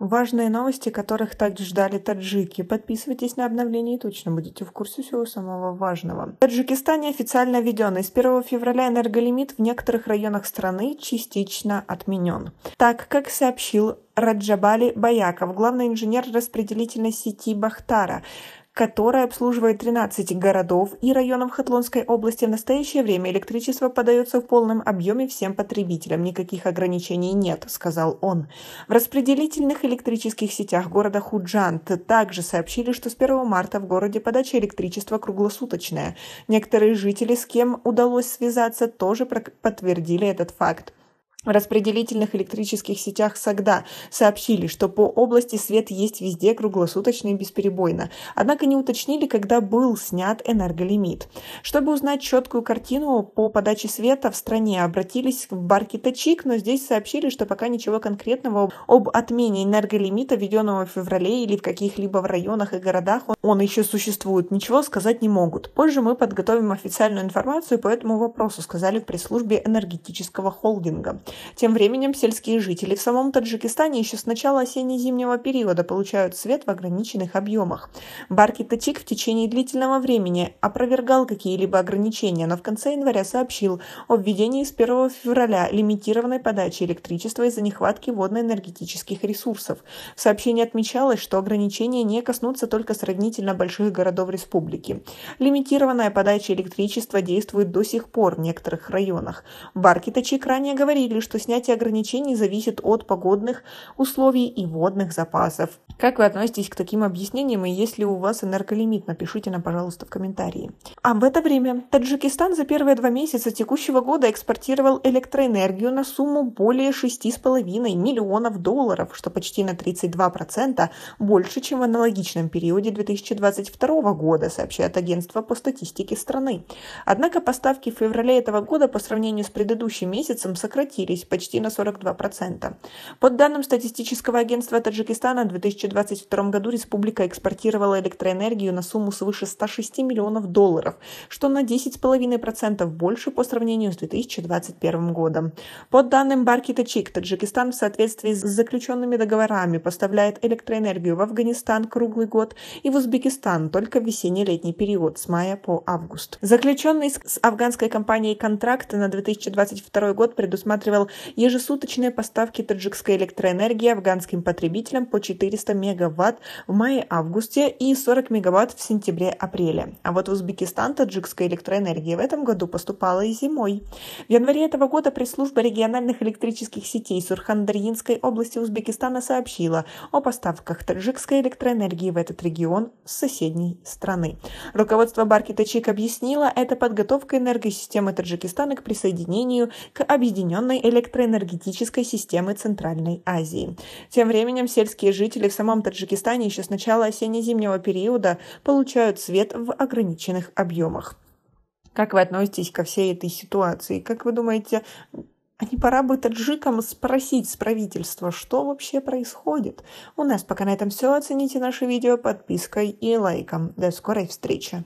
Важные новости, которых так ждали таджики. Подписывайтесь на обновления и точно будете в курсе всего самого важного. В Таджикистане официально введен. С 1 февраля энерголимит в некоторых районах страны частично отменен. Так, как сообщил Раджабали Баяков, главный инженер распределительной сети Бахтара, которая обслуживает 13 городов и районов Хатлонской области, в настоящее время электричество подается в полном объеме всем потребителям. Никаких ограничений нет, сказал он. В распределительных электрических сетях города Худжант также сообщили, что с 1 марта в городе подача электричества круглосуточная. Некоторые жители, с кем удалось связаться, тоже подтвердили этот факт. В распределительных электрических сетях Сагда сообщили, что по области свет есть везде круглосуточно и бесперебойно, однако не уточнили, когда был снят энерголимит. Чтобы узнать четкую картину по подаче света в стране, обратились в Барки-Тачик, но здесь сообщили, что пока ничего конкретного об отмене энерголимита, введенного в феврале или в каких-либо в районах и городах, он еще существует, ничего сказать не могут. Позже мы подготовим официальную информацию по этому вопросу, сказали в пресс-службе энергетического холдинга. Тем временем сельские жители в самом Таджикистане еще с начала осенне-зимнего периода получают свет в ограниченных объемах. Барки-Тачик в течение длительного времени опровергал какие-либо ограничения, но в конце января сообщил о введении с 1 февраля лимитированной подачи электричества из-за нехватки водно-энергетических ресурсов. В сообщении отмечалось, что ограничения не коснутся только сравнительно больших городов республики. Лимитированная подача электричества действует до сих пор в некоторых районах. Барки-Тачик ранее говорили, что снятие ограничений зависит от погодных условий и водных запасов. Как вы относитесь к таким объяснениям, и есть ли у вас энерголимит? Напишите нам, пожалуйста, в комментарии. А в это время Таджикистан за первые 2 месяца текущего года экспортировал электроэнергию на сумму более $6,5 миллионов, что почти на 32% больше, чем в аналогичном периоде 2022 года, сообщает агентство по статистике страны. Однако поставки в феврале этого года по сравнению с предыдущим месяцем сократились почти на 42%. По данным статистического агентства Таджикистана, в 2022 году республика экспортировала электроэнергию на сумму свыше $106 миллионов, что на 10,5% больше по сравнению с 2021 годом. По данным Барки-Тачик, Таджикистан в соответствии с заключенными договорами поставляет электроэнергию в Афганистан круглый год и в Узбекистан только в весенне-летний период с мая по август. Заключенный с афганской компанией контракт на 2022 год предусматривал ежесуточные поставки таджикской электроэнергии афганским потребителям по 400 мегаватт в мае-августе и 40 мегаватт в сентябре-апреле. А вот в Узбекистан таджикская электроэнергия в этом году поступала и зимой. В январе этого года пресс-служба региональных электрических сетей Сурхандарьинской области Узбекистана сообщила о поставках таджикской электроэнергии в этот регион с соседней страны. Руководство Барки-Тачик объяснило это подготовкой энергосистемы Таджикистана к присоединению к объединенной электроэнергетической системы Центральной Азии. Тем временем сельские жители в самом Таджикистане еще с начала осенне-зимнего периода получают свет в ограниченных объемах. Как вы относитесь ко всей этой ситуации? Как вы думаете, а не пора бы таджикам спросить с правительства, что вообще происходит? У нас пока на этом все. Оцените наше видео подпиской и лайком. До скорой встречи!